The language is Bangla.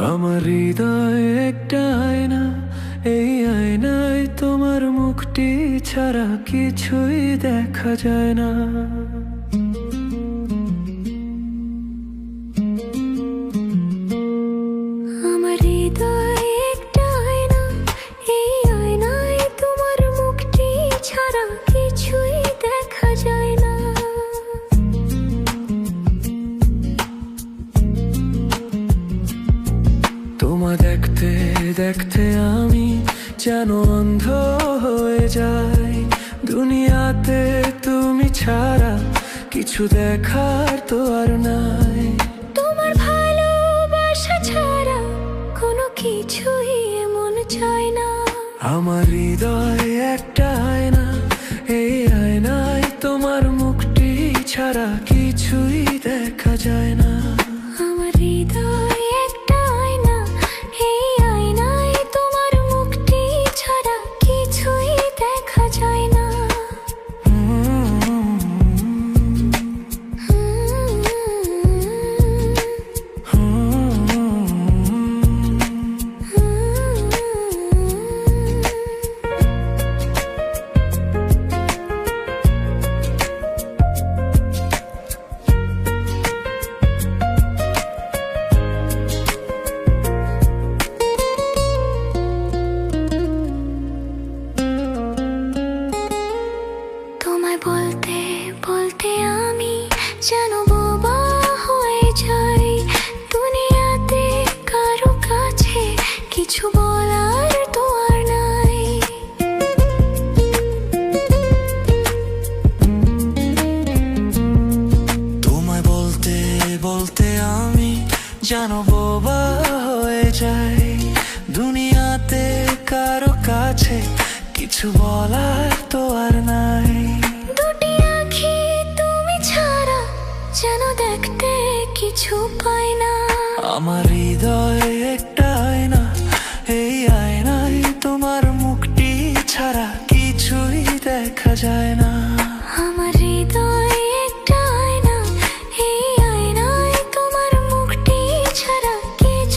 আমার হৃদয় একটা আয়না, এই আয়নায় তোমার মুখটি ছাড়া কিছুই দেখা যায় না। আমার হৃদয় একটা আয়না, এই আয়নায় তোমার মুখটি ছাড়া কিছুই দেখা যায় না। তোমায় দেখতে দেখতে আমি যেন অন্ধ হয়ে যাই। দুনিয়াতে তুমি ছাড়া কিছু দেখার তো আর নাই। তোমার ভালোবাসা ছাড়া কোনো কিছুই এমন চায় না। আমার হৃদয় একটা আয়না, এই আয়নায় তোমার মুখটি ছাড়া কিছুই দেখা যায় না। আমার হৃদয় একটা আয়না, এই আয়নায় তোমার মুখটি ছাড়া কিছুই দেখা যায় না। তোমায় বলতে বলতে আমি যেন বোবা হয়ে যাই। দুনিয়াতে কারো কাছে কিছু বলার তো আর নাই। তোমায় বলতে বলতে আমি যেন বোবা হয়ে যাই। দুনিয়াতে কারো কাছে কিছু বলার তো আর নাই। দুটি আঁখি তুমি ছাড়া যেন দেখতে কিছু পাই না। আমার হৃদয়